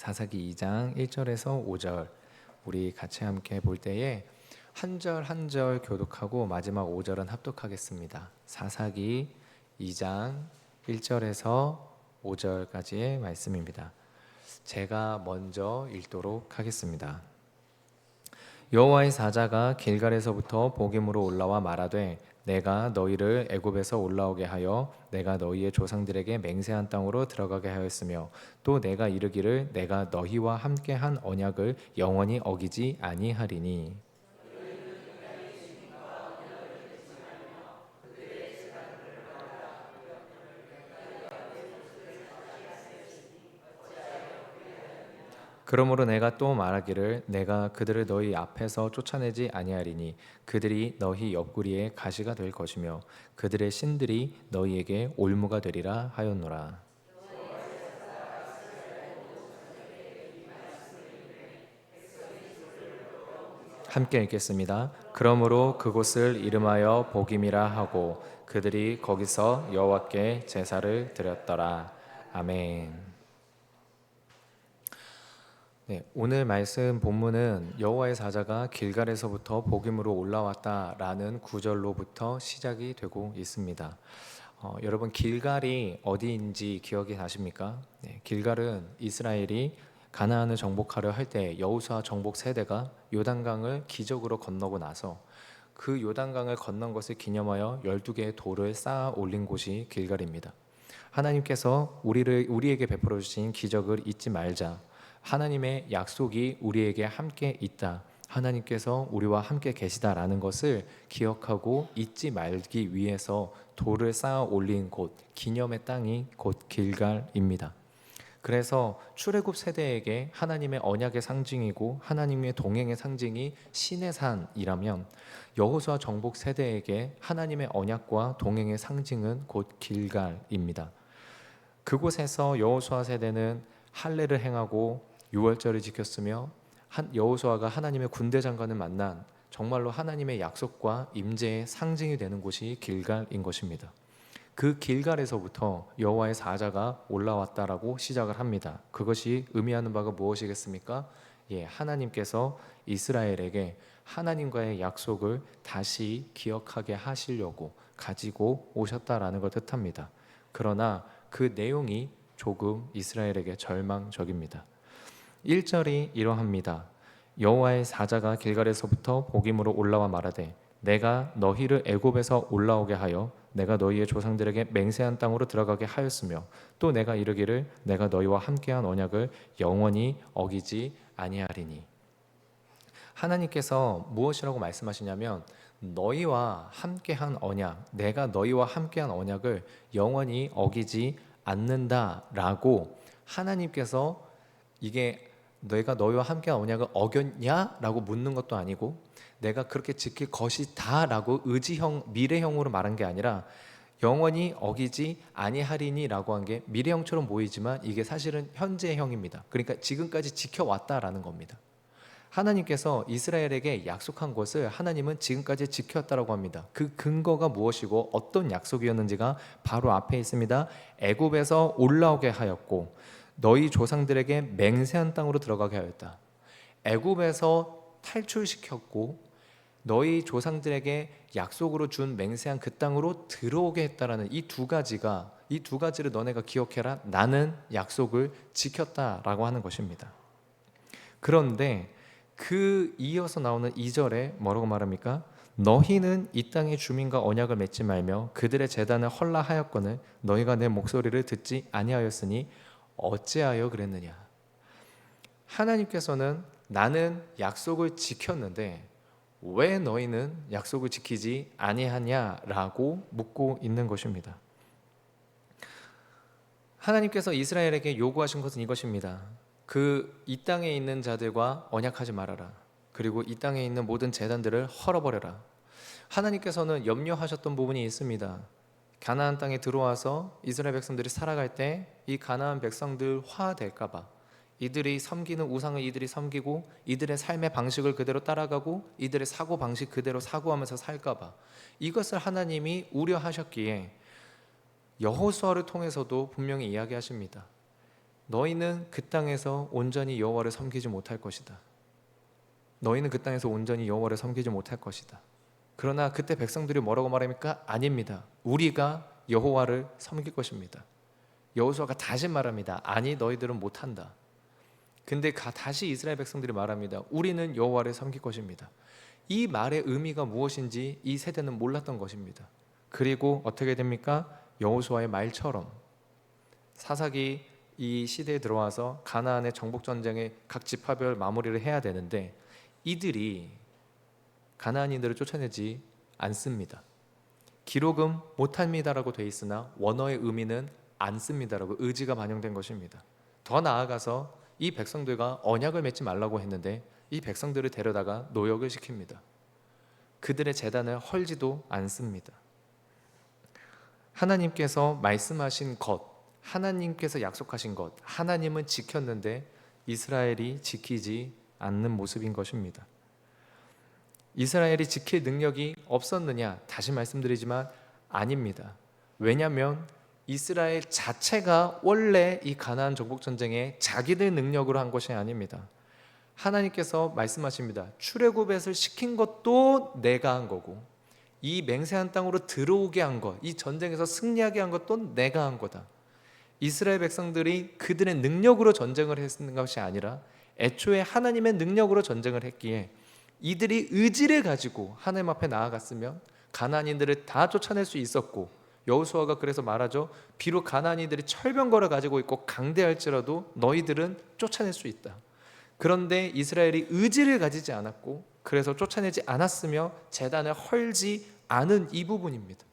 사사기 2장 1절에서 5절 우리 같이 함께 볼 때에 한 절 한 절 교독하고 마지막 5절은 합독하겠습니다. 사사기 2장 1절에서 5절까지의 말씀입니다. 제가 먼저 읽도록 하겠습니다. 여호와의 사자가 길갈에서부터 보김으로 올라와 말하되 내가 너희를 애굽에서 올라오게 하여 내가 너희의 조상들에게 맹세한 땅으로 들어가게 하였으며 또 내가 이르기를 내가 너희와 함께한 언약을 영원히 어기지 아니하리니 그러므로 내가 또 말하기를 내가 그들을 너희 앞에서 쫓아내지 아니하리니 그들이 너희 옆구리에 가시가 될 것이며 그들의 신들이 너희에게 올무가 되리라 하였노라. 함께 읽겠습니다. 그러므로 그곳을 이름하여 보김이라 하고 그들이 거기서 여호와께 제사를 드렸더라. 아멘. 네, 오늘 말씀 본문은 여호와의 사자가 길갈에서부터 보김으로 올라왔다라는 구절로부터 시작이 되고 있습니다. 여러분 길갈이 어디인지 기억이 나십니까? 네, 길갈은 이스라엘이 가나안을 정복하려 할 때 여호수아 정복 세대가 요단강을 기적으로 건너고 나서 그 요단강을 건넌 것을 기념하여 12개의 돌을 쌓아 올린 곳이 길갈입니다. 하나님께서 우리에게 베풀어 주신 기적을 잊지 말자. 하나님의 약속이 우리에게 함께 있다. 하나님께서 우리와 함께 계시다라는 것을 기억하고 잊지 말기 위해서 돌을 쌓아 올린 곳, 기념의 땅이 곧 길갈입니다. 그래서 출애굽 세대에게 하나님의 언약의 상징이고 하나님의 동행의 상징이 시내산이라면 여호수아 정복 세대에게 하나님의 언약과 동행의 상징은 곧 길갈입니다. 그곳에서 여호수아 세대는 할례를 행하고 유월절을 지켰으며 여호수아가 하나님의 군대 장관을 만난 정말로 하나님의 약속과 임재의 상징이 되는 곳이 길갈인 것입니다. 그 길갈에서부터 여호와의 사자가 올라왔다라고 시작을 합니다. 그것이 의미하는 바가 무엇이겠습니까? 하나님께서 이스라엘에게 하나님과의 약속을 다시 기억하게 하시려고 가지고 오셨다라는 걸 뜻합니다. 그러나 그 내용이 조금 이스라엘에게 절망적입니다. 1절이 이러합니다. 여호와의 사자가 길갈에서부터 보김으로 올라와 말하되 내가 너희를 애굽에서 올라오게 하여 내가 너희의 조상들에게 맹세한 땅으로 들어가게 하였으며 또 내가 이르기를 내가 너희와 함께한 언약을 영원히 어기지 아니하리니. 하나님께서 무엇이라고 말씀하시냐면 너희와 함께한 언약, 내가 너희와 함께한 언약을 영원히 어기지 않는다라고 하나님께서 이게 내가 너희와 함께한 언약을 어겼냐? 라고 묻는 것도 아니고 내가 그렇게 지킬 것이다 라고 의지형, 미래형으로 말한 게 아니라 영원히 어기지 아니하리니 라고 한 게 미래형처럼 보이지만 이게 사실은 현재형입니다. 그러니까 지금까지 지켜왔다라는 겁니다. 하나님께서 이스라엘에게 약속한 것을 하나님은 지금까지 지켰다라고 합니다. 그 근거가 무엇이고 어떤 약속이었는지가 바로 앞에 있습니다. 애굽에서 올라오게 하였고 너희 조상들에게 맹세한 땅으로 들어가게 하였다. 애굽에서 탈출시켰고 너희 조상들에게 약속으로 준 맹세한 그 땅으로 들어오게 했다라는 이 두 가지를 너네가 기억해라. 나는 약속을 지켰다라고 하는 것입니다. 그런데 그 이어서 나오는 2절에 뭐라고 말합니까? 너희는 이 땅의 주민과 언약을 맺지 말며 그들의 제단을 헐라하였거늘 너희가 내 목소리를 듣지 아니하였으니 어찌하여 그랬느냐. 하나님께서는 나는 약속을 지켰는데 왜 너희는 약속을 지키지 아니하냐라고 묻고 있는 것입니다. 하나님께서 이스라엘에게 요구하신 것은 이것입니다. 이 땅에 있는 자들과 언약하지 말아라. 그리고 이 땅에 있는 모든 제단들을 헐어버려라. 하나님께서는 염려하셨던 부분이 있습니다. 가나안 땅에 들어와서 이스라엘 백성들이 살아갈 때 이 가나안 백성들 화될까 봐 이들이 섬기는 우상을 이들이 섬기고 이들의 삶의 방식을 그대로 따라가고 이들의 사고 방식 그대로 사고하면서 살까 봐 이것을 하나님이 우려하셨기에 여호수아를 통해서도 분명히 이야기하십니다. 너희는 그 땅에서 온전히 여호와를 섬기지 못할 것이다. 너희는 그 땅에서 온전히 여호와를 섬기지 못할 것이다. 그러나 그때 백성들이 뭐라고 말합니까? 아닙니다. 우리가 여호와를 섬길 것입니다. 여호수아가 다시 말합니다. 아니, 너희들은 못한다. 근데 다시 이스라엘 백성들이 말합니다. 우리는 여호와를 섬길 것입니다. 이 말의 의미가 무엇인지 이 세대는 몰랐던 것입니다. 그리고 어떻게 됩니까? 여호수아의 말처럼 사사기 이 시대에 들어와서 가나안의 정복 전쟁의 각 지파별 마무리를 해야 되는데 이들이 가나안인들을 쫓아내지 않습니다. 기록은 못합니다라고 돼 있으나 원어의 의미는 않습니다라고 의지가 반영된 것입니다. 더 나아가서 이 백성들과 언약을 맺지 말라고 했는데 이 백성들을 데려다가 노역을 시킵니다. 그들의 제단을 헐지도 않습니다. 하나님께서 말씀하신 것, 하나님께서 약속하신 것, 하나님은 지켰는데 이스라엘이 지키지 않는 모습인 것입니다. 이스라엘이 지킬 능력이 없었느냐? 다시 말씀드리지만 아닙니다. 왜냐하면 이스라엘 자체가 원래 이 가나안 정복 전쟁에 자기들 능력으로 한 것이 아닙니다. 하나님께서 말씀하십니다. 출애굽을 시킨 것도 내가 한 거고 이 맹세한 땅으로 들어오게 한 것, 이 전쟁에서 승리하게 한 것도 내가 한 거다. 이스라엘 백성들이 그들의 능력으로 전쟁을 했는 것이 아니라 애초에 하나님의 능력으로 전쟁을 했기에 이들이 의지를 가지고 하나님 앞에 나아갔으면 가나안인들을 다 쫓아낼 수 있었고, 여호수아가 그래서 말하죠. 비록 가나안인들이 철병거를 가지고 있고 강대할지라도 너희들은 쫓아낼 수 있다. 그런데 이스라엘이 의지를 가지지 않았고 그래서 쫓아내지 않았으며 제단을 헐지 않은 이 부분입니다.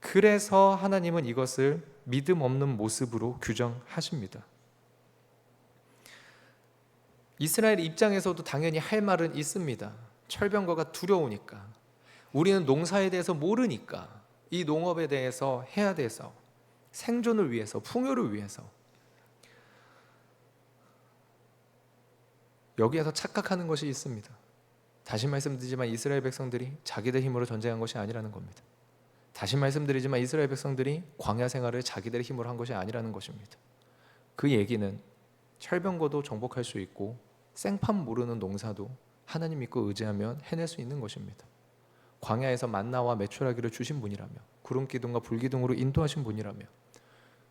그래서 하나님은 이것을 믿음 없는 모습으로 규정하십니다. 이스라엘 입장에서도 당연히 할 말은 있습니다. 철병거가 두려우니까, 우리는 농사에 대해서 모르니까 이 농업에 대해서 해야 돼서 생존을 위해서, 풍요를 위해서, 여기에서 착각하는 것이 있습니다. 다시 말씀드리지만 이스라엘 백성들이 자기들 힘으로 전쟁한 것이 아니라는 겁니다. 다시 말씀드리지만 이스라엘 백성들이 광야 생활을 자기들의 힘으로 한 것이 아니라는 것입니다. 그 얘기는 철병거도 정복할 수 있고 생판 모르는 농사도 하나님 믿고 의지하면 해낼 수 있는 것입니다. 광야에서 만나와 메추라기를 주신 분이라며, 구름기둥과 불기둥으로 인도하신 분이라며,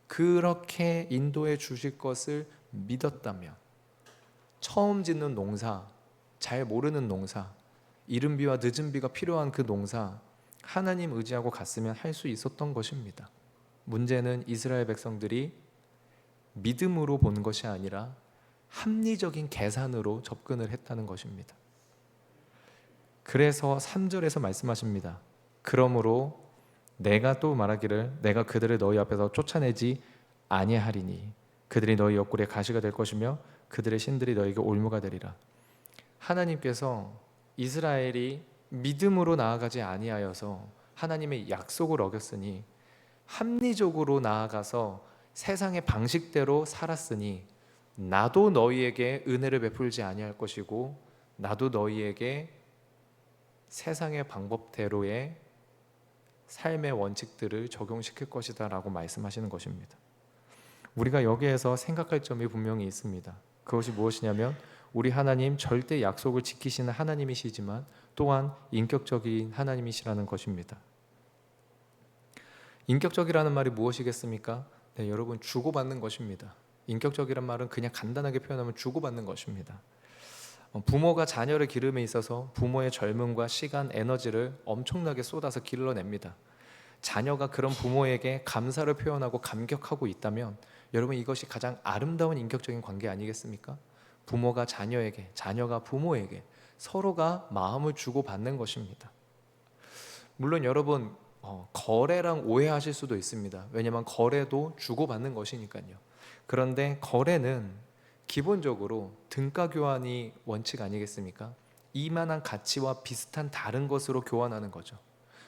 그렇게 인도해 주실 것을 믿었다면 처음 짓는 농사, 잘 모르는 농사, 이른 비와 늦은 비가 필요한 그 농사 하나님 의지하고 갔으면 할 수 있었던 것입니다. 문제는 이스라엘 백성들이 믿음으로 본 것이 아니라 합리적인 계산으로 접근을 했다는 것입니다. 그래서 3절에서 말씀하십니다. 그러므로 내가 또 말하기를 내가 그들을 너희 앞에서 쫓아내지 아니하리니 그들이 너희 옆구리에 가시가 될 것이며 그들의 신들이 너희에게 올무가 되리라. 하나님께서 이스라엘이 믿음으로 나아가지 아니하여서 하나님의 약속을 어겼으니, 합리적으로 나아가서 세상의 방식대로 살았으니 나도 너희에게 은혜를 베풀지 아니할 것이고 나도 너희에게 세상의 방법대로의 삶의 원칙들을 적용시킬 것이다 라고 말씀하시는 것입니다. 우리가 여기에서 생각할 점이 분명히 있습니다. 그것이 무엇이냐면 우리 하나님 절대 약속을 지키시는 하나님이시지만 또한 인격적인 하나님이시라는 것입니다. 인격적이라는 말이 무엇이겠습니까? 네, 여러분, 주고받는 것입니다. 인격적이란 말은 그냥 간단하게 표현하면 주고받는 것입니다. 부모가 자녀를 기름에 있어서 부모의 젊음과 시간, 에너지를 엄청나게 쏟아서 길러냅니다. 자녀가 그런 부모에게 감사를 표현하고 감격하고 있다면 여러분, 이것이 가장 아름다운 인격적인 관계 아니겠습니까? 부모가 자녀에게, 자녀가 부모에게 서로가 마음을 주고받는 것입니다. 물론 여러분, 거래랑 오해하실 수도 있습니다. 왜냐하면 거래도 주고받는 것이니까요. 그런데 거래는 기본적으로 등가 교환이 원칙 아니겠습니까? 이만한 가치와 비슷한 다른 것으로 교환하는 거죠.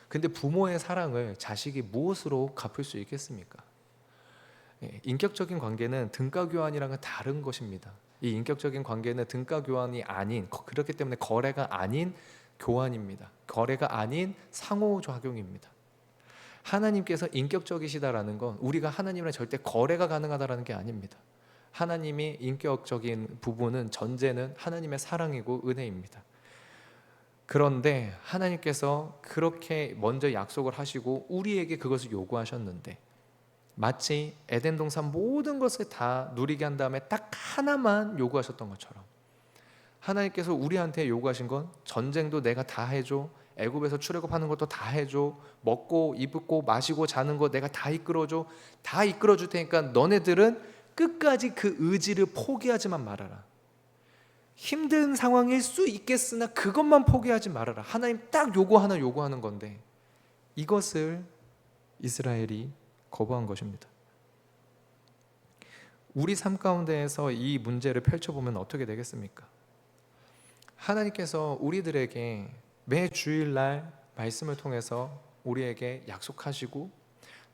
근데 부모의 사랑을 자식이 무엇으로 갚을 수 있겠습니까? 인격적인 관계는 등가 교환이랑은 다른 것입니다. 이 인격적인 관계는 등가 교환이 아닌, 그렇기 때문에 거래가 아닌 교환입니다. 거래가 아닌 상호작용입니다. 하나님께서 인격적이시다라는 건 우리가 하나님이랑 절대 거래가 가능하다라는 게 아닙니다. 하나님이 인격적인 부분은 전제는 하나님의 사랑이고 은혜입니다. 그런데 하나님께서 그렇게 먼저 약속을 하시고 우리에게 그것을 요구하셨는데, 마치 에덴 동산 모든 것을 다 누리게 한 다음에 딱 하나만 요구하셨던 것처럼, 하나님께서 우리한테 요구하신 건 전쟁도 내가 다 해줘, 애굽에서 출애굽하는 것도 다 해줘, 먹고 입고 마시고 자는 거 내가 다 이끌어줘, 다 이끌어줄 테니까 너네들은 끝까지 그 의지를 포기하지만 말아라. 힘든 상황일 수 있겠으나 그것만 포기하지 말아라. 하나님 딱 요거 하나 요구하는 건데, 이것을 이스라엘이 거부한 것입니다. 우리 삶 가운데에서 이 문제를 펼쳐보면 어떻게 되겠습니까? 하나님께서 우리들에게 매 주일날 말씀을 통해서 우리에게 약속하시고,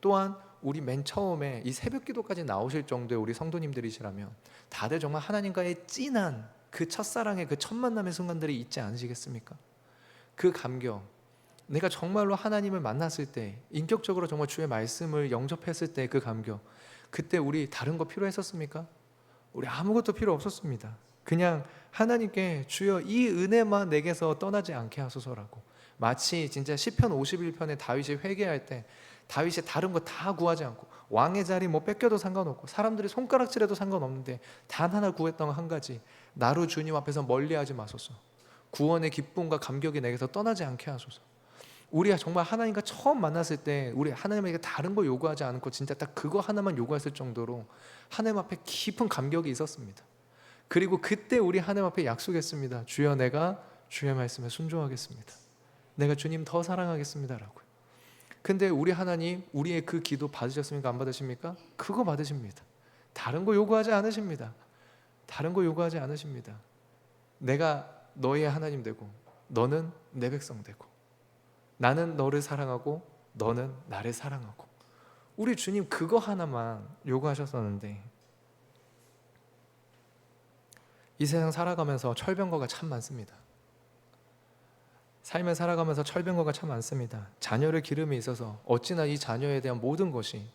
또한 우리 맨 처음에 이 새벽 기도까지 나오실 정도의 우리 성도님들이시라면 다들 정말 하나님과의 진한 그 첫사랑의 그 첫 만남의 순간들이 있지 않으시겠습니까? 그 감격, 내가 정말로 하나님을 만났을 때, 인격적으로 정말 주의 말씀을 영접했을 때 그 감격, 그때 우리 다른 거 필요했었습니까? 우리 아무것도 필요 없었습니다. 그냥 하나님께 주여 이 은혜만 내게서 떠나지 않게 하소서라고, 마치 진짜 시편 51편에 다윗이 회개할 때 다윗이 다른 거 다 구하지 않고, 왕의 자리 뭐 뺏겨도 상관없고 사람들이 손가락질해도 상관없는데 단 하나 구했던 건 한 가지, 나로 주님 앞에서 멀리하지 마소서, 구원의 기쁨과 감격이 내게서 떠나지 않게 하소서. 우리가 정말 하나님과 처음 만났을 때 우리 하나님에게 다른 거 요구하지 않고 진짜 딱 그거 하나만 요구했을 정도로 하나님 앞에 깊은 감격이 있었습니다. 그리고 그때 우리 하나님 앞에 약속했습니다. 주여 내가 주의 말씀에 순종하겠습니다. 내가 주님 더 사랑하겠습니다라고요. 근데 우리 하나님 우리의 그 기도 받으셨습니까? 안 받으십니까? 그거 받으십니다. 다른 거 요구하지 않으십니다. 다른 거 요구하지 않으십니다. 내가 너의 하나님 되고 너는 내 백성 되고, 나는 너를 사랑하고 너는 나를 사랑하고, 우리 주님 그거 하나만 요구하셨었는데, 이 세상 살아가면서 철병거가 참 많습니다. 삶을 살아가면서 철병거가 참 많습니다. 자녀를 기름에 있어서 어찌나 이 자녀에 대한 모든 것이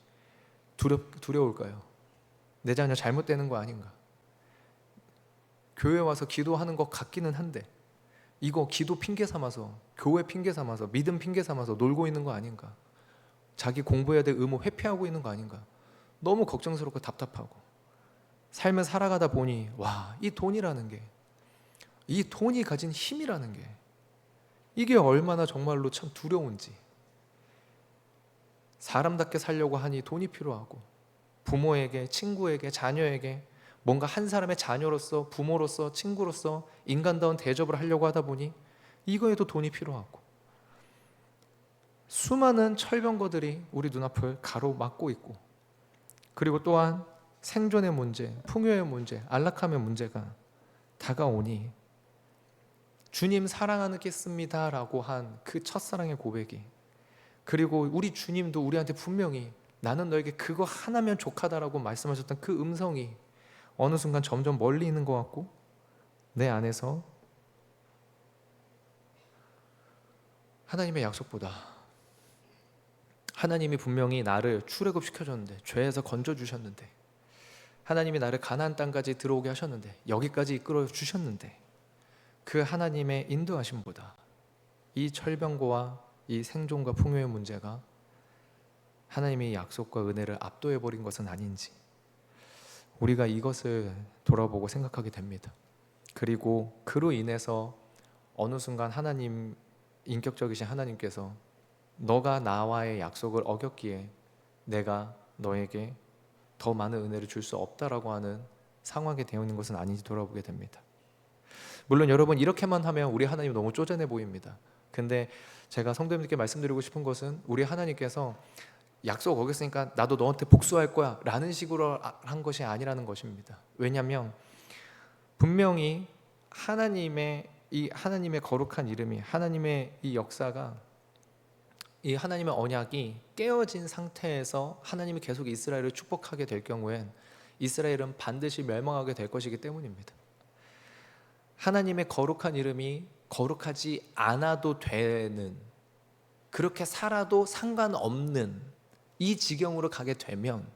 두려울까요? 내 자녀 잘못되는 거 아닌가? 교회 와서 기도하는 것 같기는 한데 이거 기도 핑계 삼아서, 교회 핑계 삼아서, 믿음 핑계 삼아서 놀고 있는 거 아닌가? 자기 공부해야 될 의무 회피하고 있는 거 아닌가? 너무 걱정스럽고 답답하고, 삶을 살아가다 보니 와, 이 돈이라는 게, 이 돈이 가진 힘이라는 게 이게 얼마나 정말로 참 두려운지. 사람답게 살려고 하니 돈이 필요하고, 부모에게, 친구에게, 자녀에게 뭔가 한 사람의 자녀로서, 부모로서, 친구로서 인간다운 대접을 하려고 하다 보니 이거에도 돈이 필요하고, 수많은 철병거들이 우리 눈앞을 가로막고 있고, 그리고 또한 생존의 문제, 풍요의 문제, 안락함의 문제가 다가오니 주님 사랑하겠습니다라고 한 그 첫사랑의 고백이, 그리고 우리 주님도 우리한테 분명히 나는 너에게 그거 하나면 족하다라고 말씀하셨던 그 음성이 어느 순간 점점 멀리 있는 것 같고, 내 안에서 하나님의 약속보다, 하나님이 분명히 나를 출애굽시켜줬는데, 죄에서 건져주셨는데, 하나님이 나를 가나안 땅까지 들어오게 하셨는데, 여기까지 이끌어 주셨는데, 그 하나님의 인도하심보다 이 철병거와 이 생존과 풍요의 문제가 하나님의 약속과 은혜를 압도해버린 것은 아닌지, 우리가 이것을 돌아보고 생각하게 됩니다. 그리고 그로 인해서 어느 순간 하나님, 인격적이신 하나님께서 너가 나와의 약속을 어겼기에 내가 너에게 더 많은 은혜를 줄 수 없다라고 하는 상황에 되어있는 것은 아닌지 돌아보게 됩니다. 물론 여러분, 이렇게만 하면 우리 하나님 너무 쪼잔해 보입니다. 근데 제가 성도님들께 말씀드리고 싶은 것은, 우리 하나님께서 약속 어겼으니까 나도 너한테 복수할 거야 라는 식으로 한 것이 아니라는 것입니다. 왜냐하면 분명히 하나님의 거룩한 이름이, 하나님의 이 역사가, 이 하나님의 언약이 깨어진 상태에서 하나님이 계속 이스라엘을 축복하게 될 경우엔 이스라엘은 반드시 멸망하게 될 것이기 때문입니다. 하나님의 거룩한 이름이 거룩하지 않아도 되는, 그렇게 살아도 상관없는 이 지경으로 가게 되면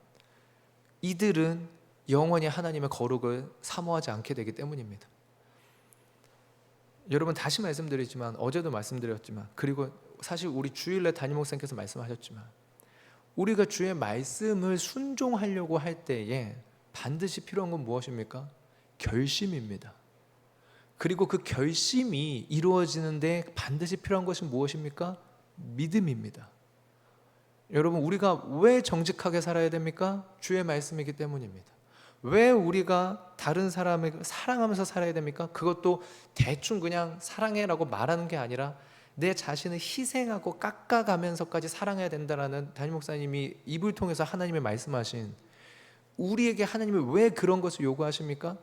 이들은 영원히 하나님의 거룩을 사모하지 않게 되기 때문입니다. 여러분, 다시 말씀드리지만, 어제도 말씀드렸지만, 그리고 사실 우리 주일날 담임 목사님께서 말씀하셨지만, 우리가 주의 말씀을 순종하려고 할 때에 반드시 필요한 건 무엇입니까? 결심입니다. 그리고 그 결심이 이루어지는데 반드시 필요한 것이 무엇입니까? 믿음입니다. 여러분, 우리가 왜 정직하게 살아야 됩니까? 주의 말씀이기 때문입니다. 왜 우리가 다른 사람을 사랑하면서 살아야 됩니까? 그것도 대충 그냥 사랑해라고 말하는 게 아니라 내 자신을 희생하고 깎아가면서까지 사랑해야 된다라는 담임 목사님이 입을 통해서 하나님의 말씀하신, 우리에게 하나님이 왜 그런 것을 요구하십니까?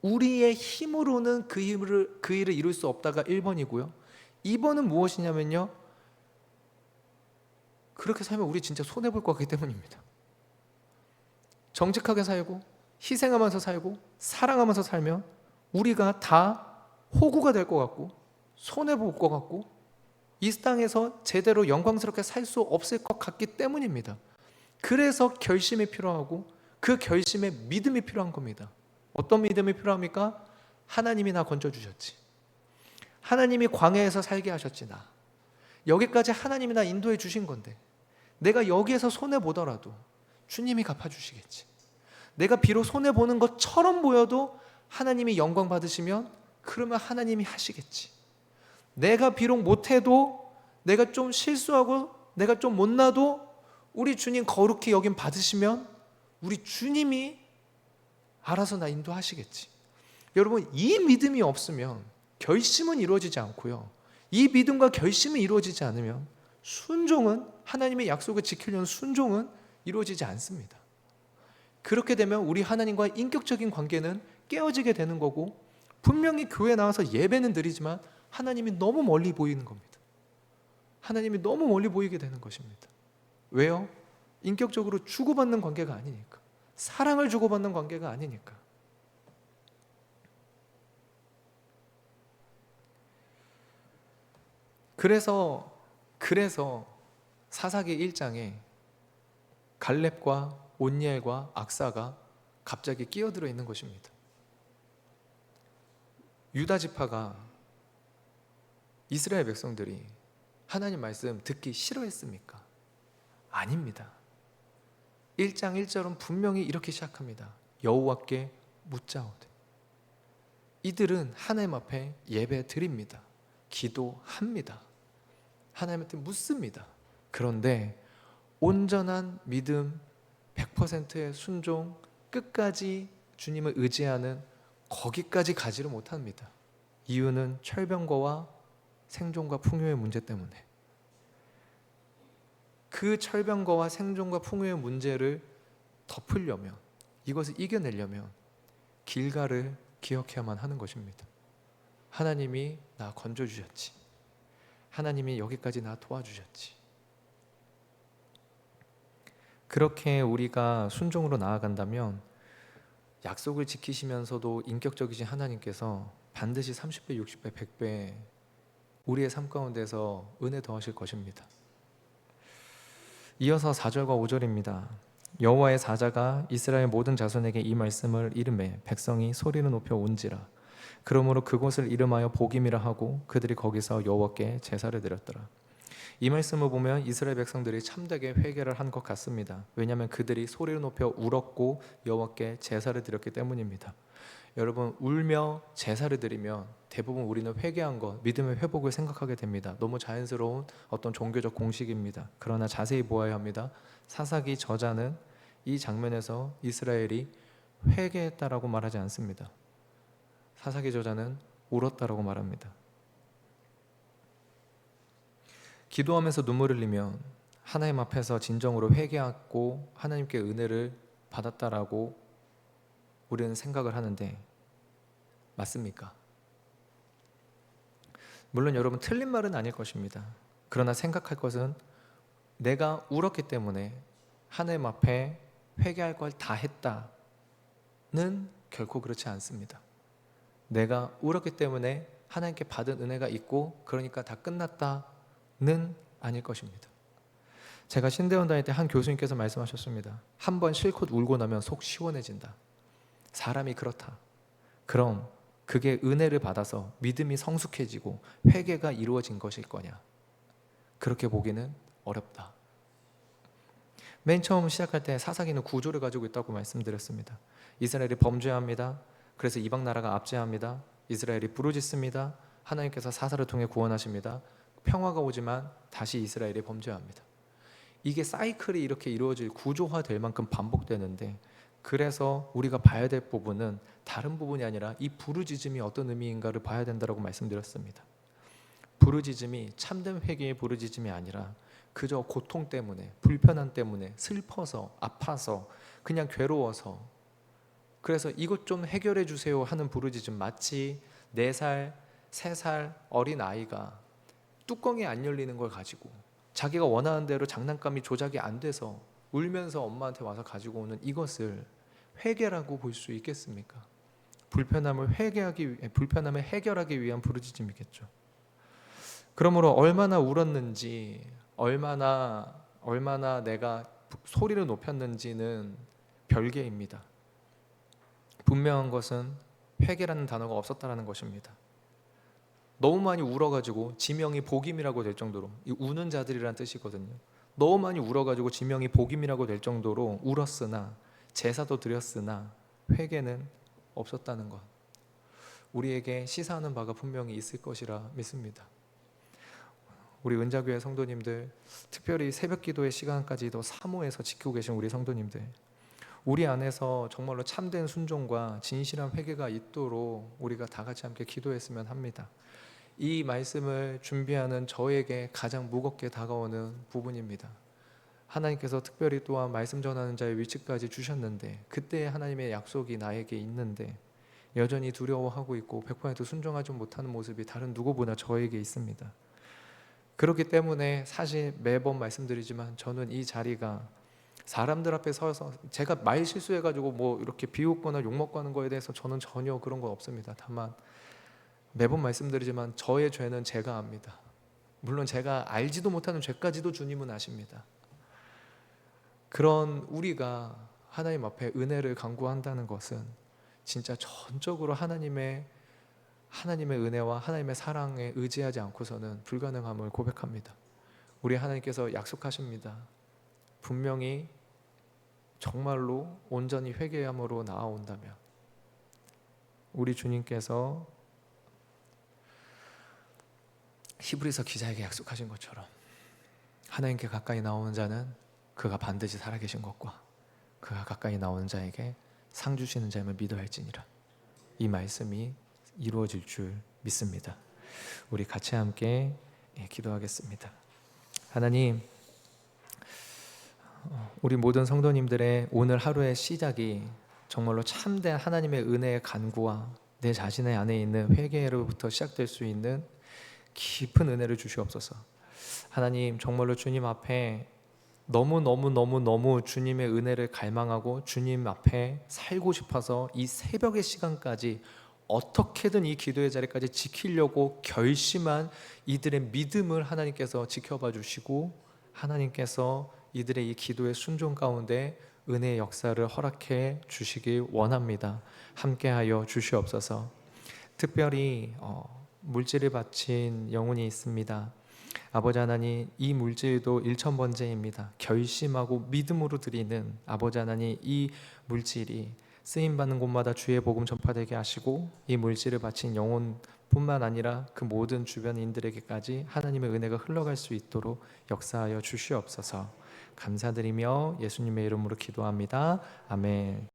우리의 힘으로는 그 일을 이룰 수 없다가 1번이고요. 2번은 무엇이냐면요, 그렇게 살면 우리 진짜 손해볼 것 같기 때문입니다. 정직하게 살고 희생하면서 살고 사랑하면서 살면 우리가 다 호구가 될 것 같고 손해볼 것 같고 이 땅에서 제대로 영광스럽게 살 수 없을 것 같기 때문입니다. 그래서 결심이 필요하고 그 결심에 믿음이 필요한 겁니다. 어떤 믿음이 필요합니까? 하나님이 나 건져주셨지, 하나님이 광야에서 살게 하셨지, 나 여기까지 하나님이 나 인도해 주신 건데 내가 여기에서 손해보더라도 주님이 갚아주시겠지. 내가 비록 손해보는 것처럼 보여도 하나님이 영광 받으시면 그러면 하나님이 하시겠지. 내가 비록 못해도, 내가 좀 실수하고 내가 좀 못나도 우리 주님 거룩히 여김 받으시면 우리 주님이 알아서 나 인도하시겠지. 여러분, 이 믿음이 없으면 결심은 이루어지지 않고요, 이 믿음과 결심이 이루어지지 않으면 순종은, 하나님의 약속을 지키려는 순종은 이루어지지 않습니다. 그렇게 되면 우리 하나님과의 인격적인 관계는 깨어지게 되는 거고, 분명히 교회에 나와서 예배는 드리지만 하나님이 너무 멀리 보이는 겁니다. 하나님이 너무 멀리 보이게 되는 것입니다. 왜요? 인격적으로 주고받는 관계가 아니니까, 사랑을 주고받는 관계가 아니니까. 그래서 사사기 1장에 갈렙과 온니엘과 악사가 갑자기 끼어들어 있는 것입니다. 유다 지파가, 이스라엘 백성들이 하나님 말씀 듣기 싫어했습니까? 아닙니다. 1장 1절은 분명히 이렇게 시작합니다. 여호와께 묻자오되. 이들은 하나님 앞에 예배 드립니다. 기도합니다. 하나님한테 묻습니다. 그런데 온전한 믿음, 100%의 순종, 끝까지 주님을 의지하는 거기까지 가지를 못합니다. 이유는 철병거와 생존과 풍요의 문제 때문에. 그 철병거와 생존과 풍요의 문제를 덮으려면, 이것을 이겨내려면 길가를 기억해야만 하는 것입니다. 하나님이 나 건져주셨지, 하나님이 여기까지 나 도와주셨지. 그렇게 우리가 순종으로 나아간다면 약속을 지키시면서도 인격적이신 하나님께서 반드시 30배, 60배, 100배 우리의 삶 가운데서 은혜 더하실 것입니다. 이어서 4절과 5절입니다. 여호와의 사자가 이스라엘 모든 자손에게 이 말씀을 이르매 백성이 소리를 높여 온지라. 그러므로 그곳을 이름하여 복임이라 하고 그들이 거기서 여호와께 제사를 드렸더라. 이 말씀을 보면 이스라엘 백성들이 참되게 회개를 한 것 같습니다. 왜냐하면 그들이 소리를 높여 울었고 여호와께 제사를 드렸기 때문입니다. 여러분, 울며 제사를 드리면 대부분 우리는 회개한 것, 믿음의 회복을 생각하게 됩니다. 너무 자연스러운 어떤 종교적 공식입니다. 그러나 자세히 보아야 합니다. 사사기 저자는 이 장면에서 이스라엘이 회개했다라고 말하지 않습니다. 사사기 저자는 울었다라고 말합니다. 기도하면서 눈물을 흘리면 하나님 앞에서 진정으로 회개하고 하나님께 은혜를 받았다라고 우리는 생각을 하는데 맞습니까? 물론 여러분, 틀린 말은 아닐 것입니다. 그러나 생각할 것은 내가 울었기 때문에 하나님 앞에 회개할 걸 다 했다는 결코 그렇지 않습니다. 내가 울었기 때문에 하나님께 받은 은혜가 있고 그러니까 다 끝났다는 아닐 것입니다. 제가 신대원 다닐 때 한 교수님께서 말씀하셨습니다. 한 번 실컷 울고 나면 속 시원해진다. 사람이 그렇다. 그럼 그게 은혜를 받아서 믿음이 성숙해지고 회개가 이루어진 것일 거냐? 그렇게 보기는 어렵다. 맨 처음 시작할 때 사사기는 구조를 가지고 있다고 말씀드렸습니다. 이스라엘이 범죄합니다. 그래서 이방 나라가 압제합니다. 이스라엘이 부르짖습니다. 하나님께서 사사를 통해 구원하십니다. 평화가 오지만 다시 이스라엘이 범죄합니다. 이게 사이클이 이렇게 이루어질 구조화될 만큼 반복되는데, 그래서 우리가 봐야 될 부분은 다른 부분이 아니라 이 부르짖음이 어떤 의미인가를 봐야 된다고 말씀드렸습니다. 부르짖음이 참된 회개의 부르짖음이 아니라 그저 고통 때문에, 불편함 때문에, 슬퍼서, 아파서, 그냥 괴로워서, 그래서 이것 좀 해결해 주세요 하는 부르짖음, 마치 4살, 3살 어린 아이가 뚜껑이 안 열리는 걸 가지고 자기가 원하는 대로 장난감이 조작이 안 돼서 울면서 엄마한테 와서 가지고 오는 이것을 회개라고 볼 수 있겠습니까? 불편함을 해결하기 위한 부르짖음이겠죠. 그러므로 얼마나 울었는지, 얼마나 내가 소리를 높였는지는 별개입니다. 분명한 것은 회개라는 단어가 없었다라는 것입니다. 너무 많이 울어가지고 지명이 복임이라고 될 정도로, 이 우는 자들이란 뜻이거든요. 너무 많이 울어가지고 지명이 복임이라고 될 정도로 울었으나, 제사도 드렸으나 회개는 없었다는 것, 우리에게 시사하는 바가 분명히 있을 것이라 믿습니다. 우리 은자교회 성도님들, 특별히 새벽기도의 시간까지도 사모해서 지키고 계신 우리 성도님들, 우리 안에서 정말로 참된 순종과 진실한 회개가 있도록 우리가 다 같이 함께 기도했으면 합니다. 이 말씀을 준비하는 저에게 가장 무겁게 다가오는 부분입니다. 하나님께서 특별히 또한 말씀 전하는 자의 위치까지 주셨는데, 그때 하나님의 약속이 나에게 있는데 여전히 두려워하고 있고 100% 순종하지 못하는 모습이 다른 누구보다 저에게 있습니다. 그렇기 때문에 사실 매번 말씀드리지만 저는 이 자리가 사람들 앞에 서서 제가 말 실수해가지고 뭐 이렇게 비웃거나 욕먹고 하는 거에 대해서 저는 전혀 그런 건 없습니다. 다만 매번 말씀드리지만 저의 죄는 제가 압니다. 물론 제가 알지도 못하는 죄까지도 주님은 아십니다. 그런 우리가 하나님 앞에 은혜를 간구한다는 것은 진짜 전적으로 하나님의 은혜와 하나님의 사랑에 의지하지 않고서는 불가능함을 고백합니다. 우리 하나님께서 약속하십니다. 분명히 정말로 온전히 회개함으로 나아온다면, 우리 주님께서 히브리서 기자에게 약속하신 것처럼 하나님께 가까이 나오는 자는 그가 반드시 살아계신 것과 그가 가까이 나오는 자에게 상 주시는 자임을 믿어야 할지니라. 이 말씀이 이루어질 줄 믿습니다. 우리 같이 함께 기도하겠습니다. 하나님, 우리 모든 성도님들의 오늘 하루의 시작이 정말로 참된 하나님의 은혜의 간구와 내 자신의 안에 있는 회개로부터 시작될 수 있는 깊은 은혜를 주시옵소서. 하나님, 정말로 주님 앞에 너무 주님의 은혜를 갈망하고 주님 앞에 살고 싶어서 이 새벽의 시간까지 어떻게든 이 기도의 자리까지 지키려고 결심한 이들의 믿음을 하나님께서 지켜봐 주시고, 하나님께서 이들의 이 기도의 순종 가운데 은혜의 역사를 허락해 주시길 원합니다. 함께하여 주시옵소서. 특별히 물질을 바친 영혼이 있습니다. 아버지 하나님, 이 물질도 일천번제입니다. 결심하고 믿음으로 드리는 아버지 하나님, 이 물질이 쓰임받는 곳마다 주의 복음 전파되게 하시고, 이 물질을 바친 영혼뿐만 아니라 그 모든 주변인들에게까지 하나님의 은혜가 흘러갈 수 있도록 역사하여 주시옵소서. 감사드리며 예수님의 이름으로 기도합니다. 아멘.